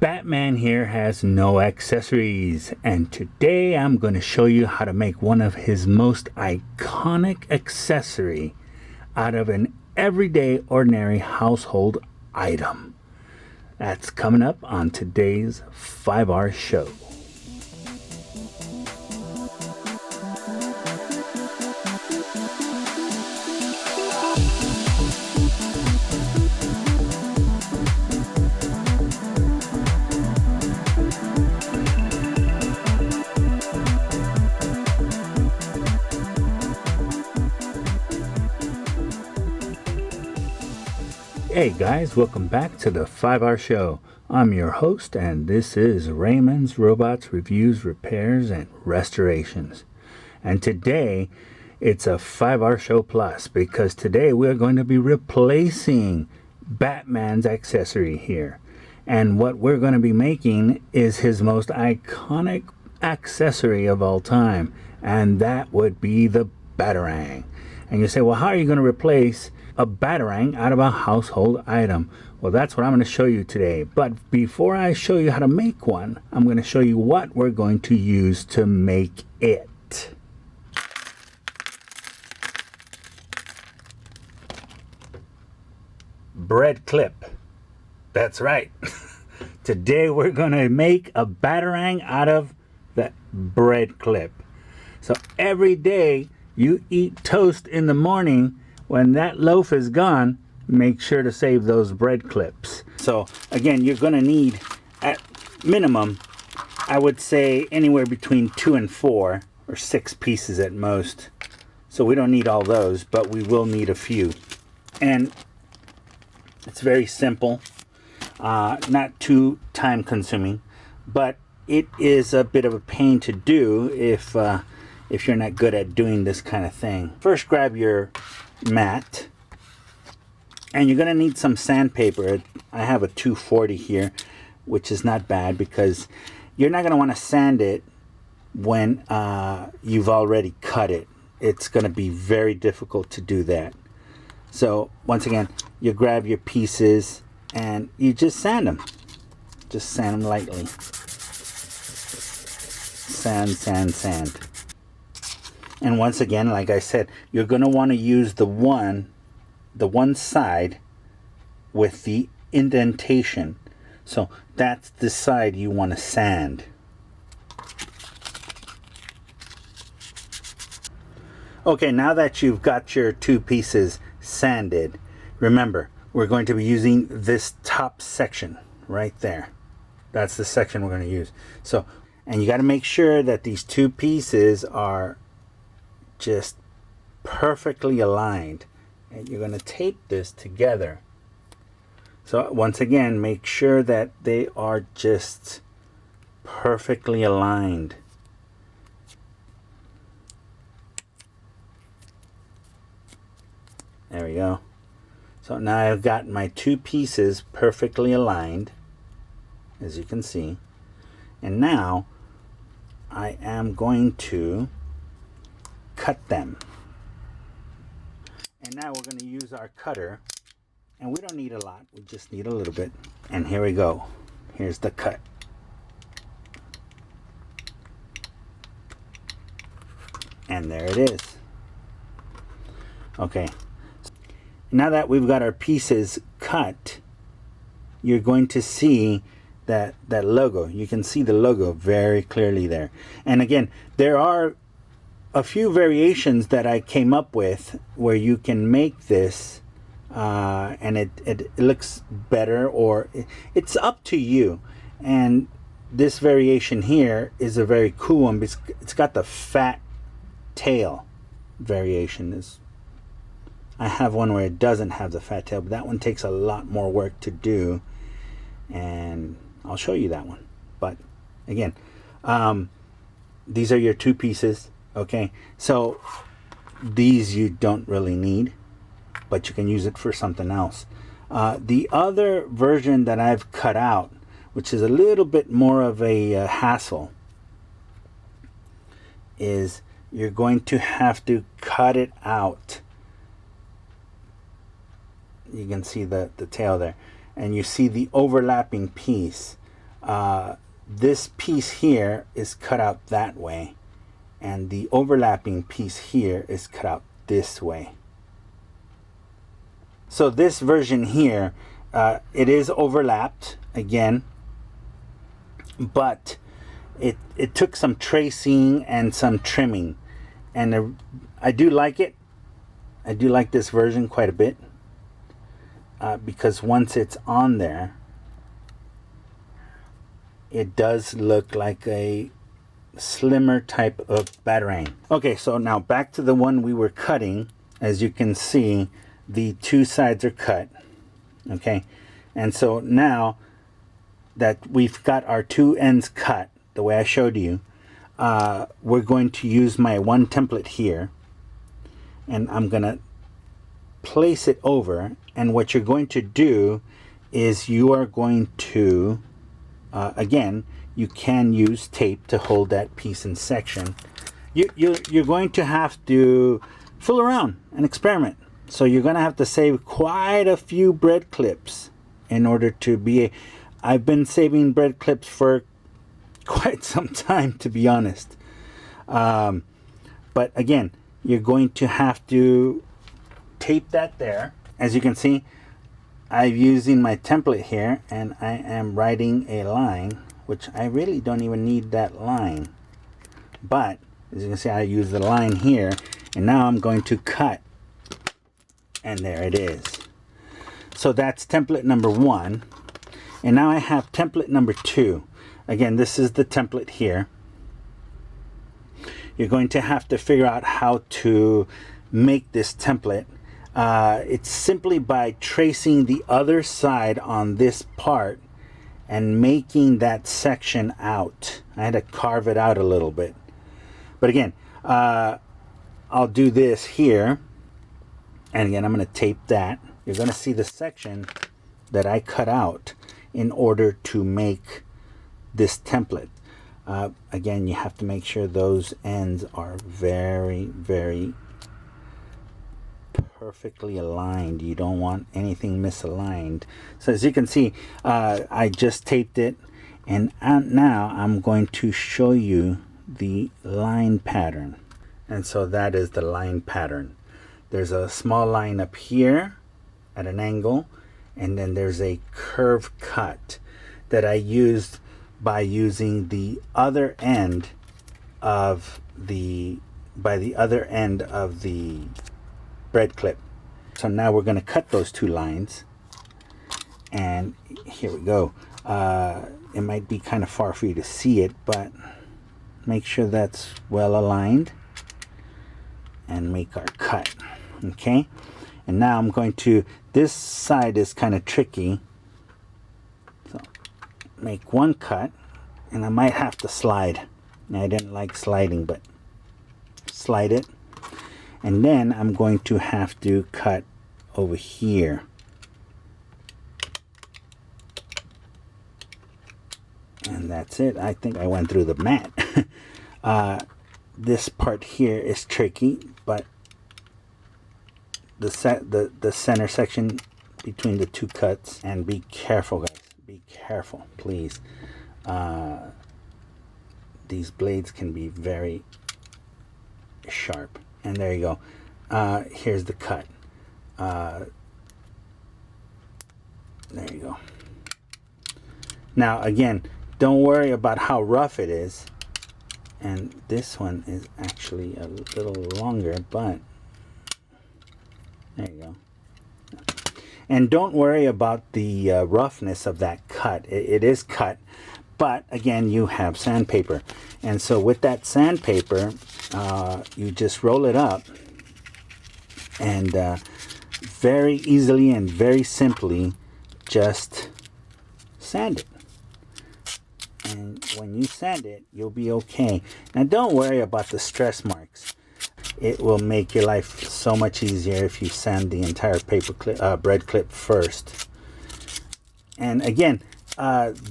Batman here has no accessories, and today I'm going to show you how to make one of his most iconic accessory out of an everyday ordinary household item. That's coming up on today's 5R show. Hey guys, welcome back to the 5R show. I'm your host, and this is Raymond's Robots Reviews, Repairs, and Restorations. And today, it's a 5R show plus, because today we're going to be replacing Batman's accessory here. And what we're going to be making is his most iconic accessory of all time, and that would be the Batarang. And you say, well, how are you going to replace a Batarang out of a household item? Well, that's what I'm going to show you today. But before I show you how to make one, I'm going to show you what we're going to use to make it. Bread clip. That's right. Today we're going to make a Batarang out of the bread clip. So every day you eat toast in the morning, when that loaf is gone, make sure to save those bread clips. So again, you're going to need, at minimum, I would say anywhere between 2 and 4 or 6 pieces at most. So we don't need all those, but we will need a few. And it's very simple, not too time consuming, but it is a bit of a pain to do if you're not good at doing this kind of thing. First, grab your mat, and you're going to need some sandpaper. I have a 240 here, which is not bad because you're not going to want to sand it when you've already cut it. It's going to be very difficult to do that. So once again, you grab your pieces and you just sand them. Just sand them lightly. Sand, sand, sand. And once again, like I said, you're going to want to use the one side with the indentation. So that's the side you want to sand. Okay, now that you've got your 2 pieces sanded, remember, we're going to be using this top section right there. That's the section we're going to use. So, and you got to make sure that these 2 pieces are just perfectly aligned, and you're going to tape this together. So once again, make sure that they are just perfectly aligned. There we go. So now I've got my 2 pieces perfectly aligned, as you can see, and now I am going to cut them. And now we're going to use our cutter, and we don't need a lot, we just need a little bit. And here we go. Here's the cut. And there it is. Okay, now that we've got our pieces cut, you're going to see that logo. You can see the logo very clearly there. And again, there are a few variations that I came up with where you can make this and it looks better, or it's up to you. And this variation here is a very cool one because it's got the fat tail variation. I have one where it doesn't have the fat tail, but that one takes a lot more work to do, and I'll show you that one. But again, these are your 2 pieces. Okay, so these you don't really need, but you can use it for something else. The other version that I've cut out, which is a little bit more of a hassle, is you're going to have to cut it out. You can see the tail there, and you see the overlapping piece. this piece here is cut out that way, and the overlapping piece here is cut out this way. So this version here, it is overlapped again, but it took some tracing and some trimming, and I do like it. I do like this version quite a bit, because once it's on there, it does look like a slimmer type of Batarang. Okay, so now back to the one we were cutting. As you can see, the two sides are cut. Okay, and so now that we've got our two ends cut the way I showed you, we're going to use my one template here, and I'm gonna place it over. And what you're going to do is you are going to again, you can use tape to hold that piece in section. You're going to have to fool around and experiment. So you're going to have to save quite a few bread clips in order to be I've been saving bread clips for quite some time, to be honest. But again, you're going to have to tape that there. As you can see, I'm using my template here, and I am writing a line, which I really don't even need that line. But as you can see, I use the line here, and now I'm going to cut, and there it is. So that's template number 1. And now I have template number 2. Again, this is the template here. You're going to have to figure out how to make this template. It's simply by tracing the other side on this part and making that section out. I had to carve it out a little bit. But again, I'll do this here. And again, I'm going to tape that. You're going to see the section that I cut out in order to make this template. Again, you have to make sure those ends are very, very perfectly aligned. You don't want anything misaligned. So as you can see, I just taped it, and now I'm going to show you the line pattern. And so that is the line pattern. There's a small line up here at an angle, and then there's a curve cut that I used by using the other end of the bread clip. So now we're going to cut those two lines, and here we go. It might be kind of far for you to see it, but make sure that's well aligned and make our cut. Okay, and now I'm going to, this side is kind of tricky, so make one cut, and I might have to slide. Now, I didn't like sliding, but slide it, and then I'm going to have to cut over here. And that's it. I think I went through the mat. This part here is tricky, but the center section between the two cuts, and be careful, guys. Be careful, please. These blades can be very sharp. And there you go. Here's the cut. There you go. Now again, don't worry about how rough it is. And this one is actually a little longer, but there you go. And don't worry about the roughness of that cut. It is cut, but again, you have sandpaper. And so with that sandpaper, you just roll it up, and very easily and very simply just sand it. And when you sand it, you'll be okay. Now don't worry about the stress marks. It will make your life so much easier if you sand the entire paper clip, bread clip first. And again,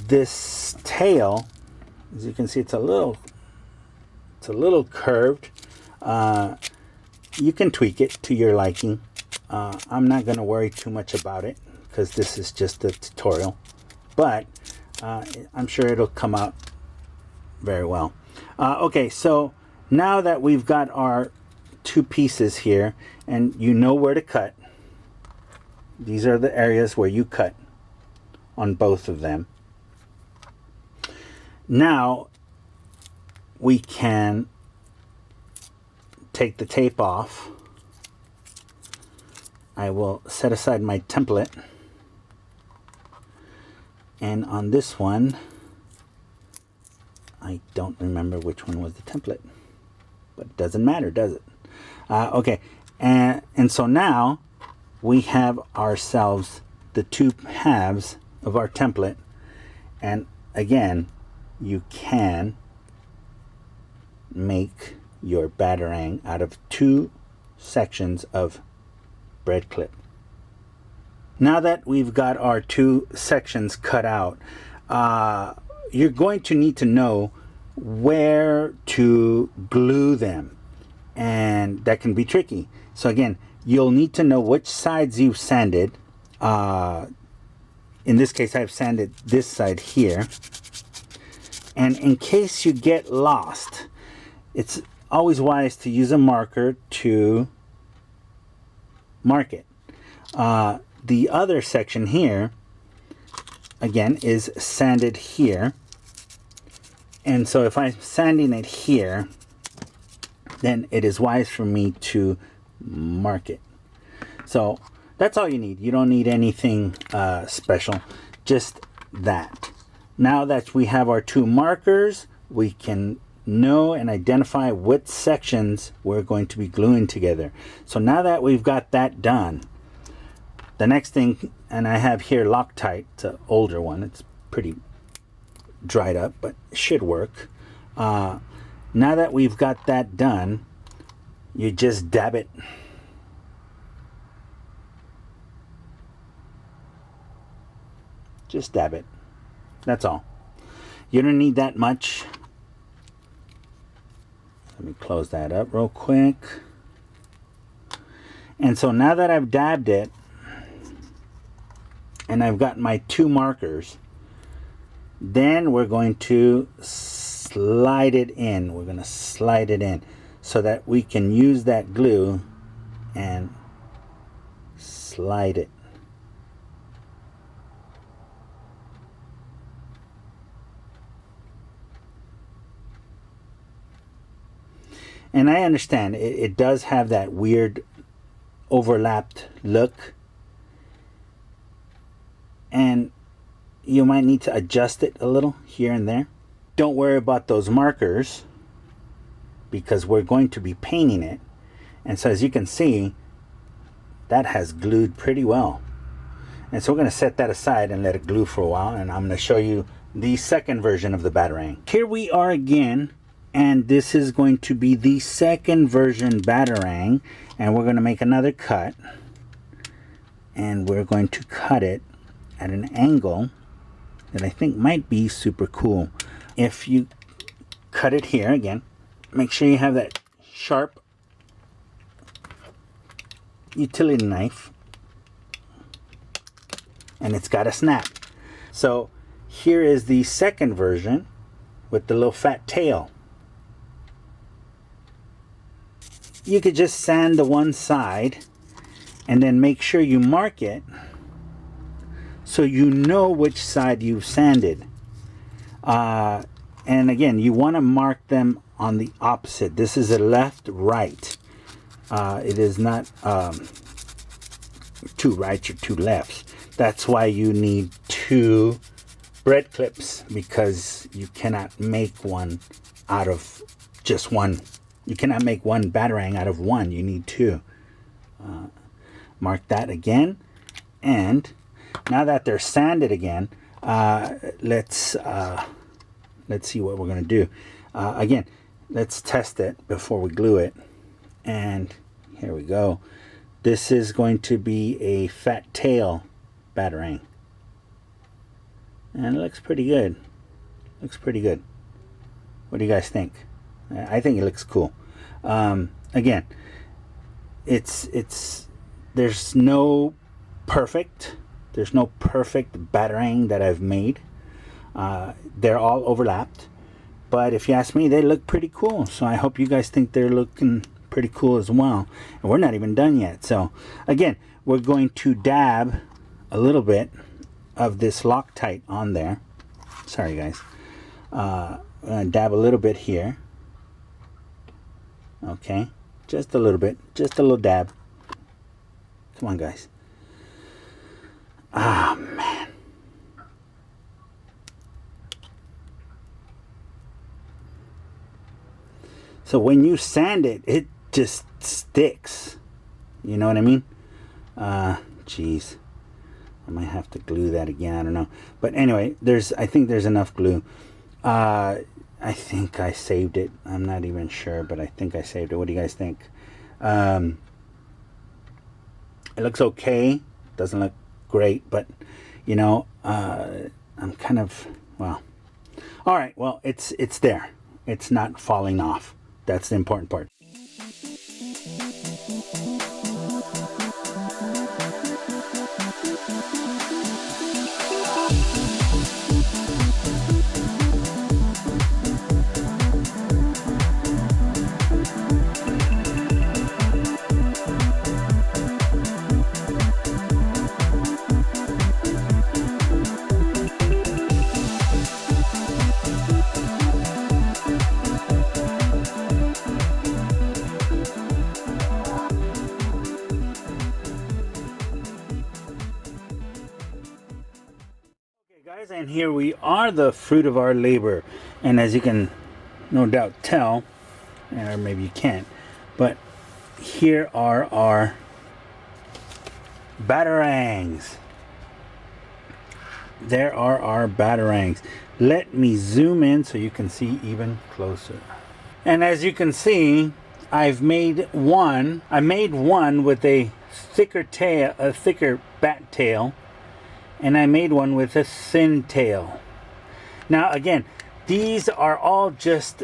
this tail, as you can see, it's a little curved. You can tweak it to your liking. I'm not going to worry too much about it because this is just a tutorial. But I'm sure it'll come out very well. Okay, so now that we've got our two pieces here and you know where to cut, these are the areas where you cut on both of them. Now we can take the tape off. I will set aside my template, and on this one I don't remember which one was the template, but it doesn't matter, does it? Okay, and so now we have ourselves the two halves of our template, and again, you can make your Batarang out of two sections of bread clip. Now that we've got our two sections cut out, you're going to need to know where to glue them, and that can be tricky. So again, you'll need to know which sides you've sanded. In this case, I've sanded this side here, and in case you get lost, it's always wise to use a marker to mark it. The other section here, again, is sanded here. And so if I'm sanding it here, then it is wise for me to mark it. So that's all you need. You don't need anything special, just that. Now that we have our two markers, we can know and identify what sections we're going to be gluing together. So now that we've got that done, the next thing, and I have here Loctite, it's an older one, it's pretty dried up, but it should work. Now that we've got that done, you just dab it. Just dab it. That's all. You don't need that much. Let me close that up real quick. And so now that I've dabbed it, and I've got my two markers, then we're going to slide it in. We're going to slide it in so that we can use that glue and slide it. And I understand it does have that weird overlapped look, and you might need to adjust it a little here and there. Don't worry about those markers because we're going to be painting it. And so as you can see, that has glued pretty well. And so we're going to set that aside and let it glue for a while, and I'm going to show you the second version of the Batarang. Here we are again, and this is going to be the second version Batarang, and we're going to make another cut, and we're going to cut it at an angle that I think might be super cool. If you cut it here, again, make sure you have that sharp utility knife, and it's got a snap. So here is the second version with the little fat tail. You could just sand the one side and then make sure you mark it so you know which side you've sanded. And again, you want to mark them on the opposite. This is a left right. It is not two rights or two lefts. That's why you need two bread clips, because you cannot make one out of just one. You cannot make one Batarang out of one. You need two. Mark that again. And now that they're sanded again, let's see what we're going to do. Again, let's test it before we glue it. And here we go. This is going to be a fat tail Batarang. And it looks pretty good. Looks pretty good. What do you guys think? I think it looks cool. Again, there's no perfect Batarang that I've made. They're all overlapped, but if you ask me, they look pretty cool. So I hope you guys think they're looking pretty cool as well. And we're not even done yet. So again, we're going to dab a little bit of this Loctite on there. Sorry guys. I'm gonna dab a little bit here. Okay, just a little bit, just a little dab. Come on guys. Ah, man. So when you sand it, it just sticks. You know what I mean? Geez. I might have to glue that again. I don't know. But anyway, I think there's enough glue. I think I saved it. I'm not even sure, but I think I saved it. What do you guys think? It looks okay. Doesn't look great, but you know, I'm kind of, well. All right, well, it's there. It's not falling off. That's the important part. Guys, and here we are, the fruit of our labor. And as you can no doubt tell, or maybe you can't, but here are our batarangs. There are our batarangs. Let me zoom in so you can see even closer. And as you can see, I've made one. I made one with a thicker tail, a thicker bat tail, and I made one with a thin tail. Now again, these are all just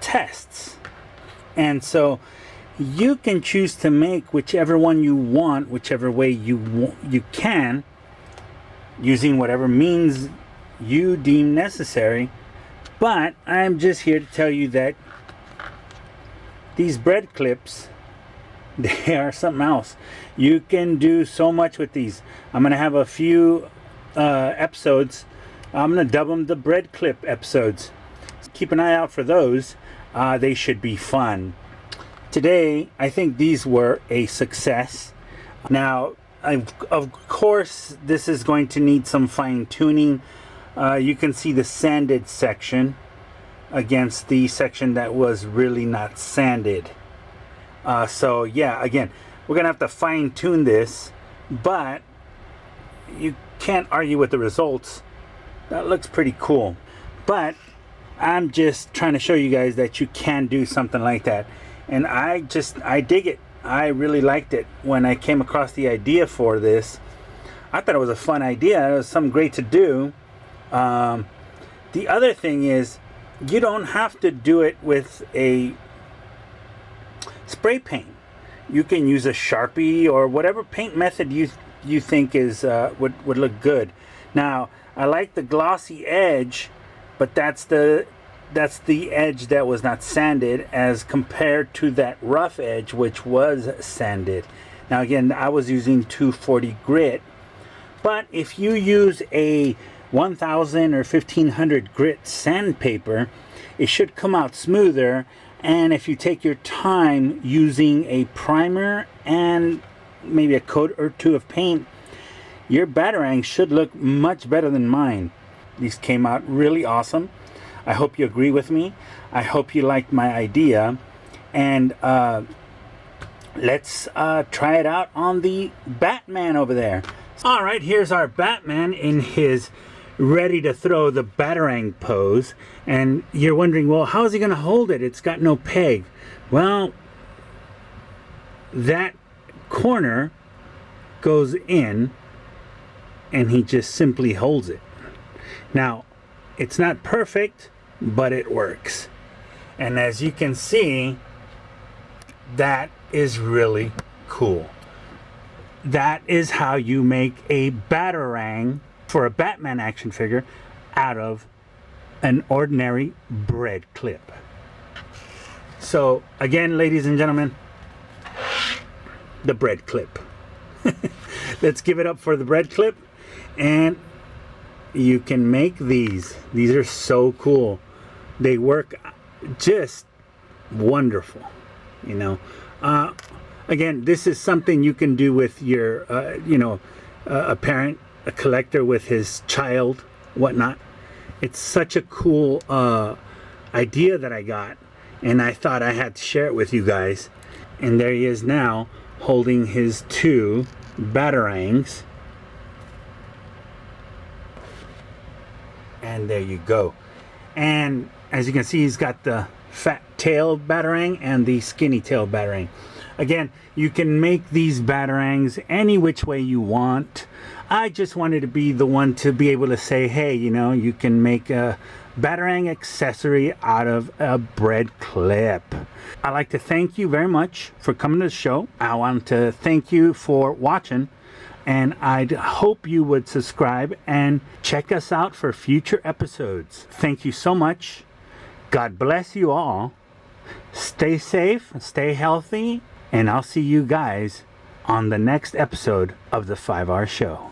tests, and so you can choose to make whichever one you want, whichever way you can, using whatever means you deem necessary. But I'm just here to tell you that these bread clips, they are something else. You can do so much with these. I'm going to have a few episodes. I'm going to dub them the bread clip episodes. Keep an eye out for those. They should be fun. Today, I think these were a success. Now, of course, this is going to need some fine tuning. You can see the sanded section against the section that was really not sanded. So yeah, again, we're gonna have to fine tune this, but you can't argue with the results. That looks pretty cool. But I'm just trying to show you guys that you can do something like that. And I dig it. I really liked it when I came across the idea for this. I thought it was a fun idea. It was something great to do. The other thing is, you don't have to do it with a spray paint. You can use a Sharpie or whatever paint method you think is would look good. Now, I like the glossy edge, but that's the edge that was not sanded as compared to that rough edge which was sanded. Now again, I was using 240 grit, but if you use a 1000 or 1500 grit sandpaper, it should come out smoother. And if you take your time using a primer and maybe a coat or two of paint, your batarang should look much better than mine. These came out really awesome. I hope you agree with me. I hope you liked my idea. And let's try it out on the Batman over there. All right, here's our Batman in his ready to throw the batarang pose. And you're wondering, well, how is he going to hold it? It's got no peg. Well, that corner goes in and he just simply holds it. Now, it's not perfect, but it works. And as you can see, that is really cool. That is how you make a batarang for a Batman action figure out of an ordinary bread clip. So again, ladies and gentlemen, the bread clip. Let's give it up for the bread clip. And you can make these. These are so cool. They work just wonderful, you know. Again, this is something you can do with your, a parent, a collector with his child, whatnot. It's such a cool idea that I got, and I thought I had to share it with you guys. And there he is now, holding his 2 Batarangs. And there you go. And as you can see, he's got the fat tail Batarang and the skinny tail Batarang. Again, you can make these Batarangs any which way you want. I just wanted to be the one to be able to say, hey, you know, you can make a Batarang accessory out of a bread clip. I'd like to thank you very much for coming to the show. I want to thank you for watching, and I'd hope you would subscribe and check us out for future episodes. Thank you so much. God bless you all. Stay safe, stay healthy, and I'll see you guys on the next episode of the 5R Show.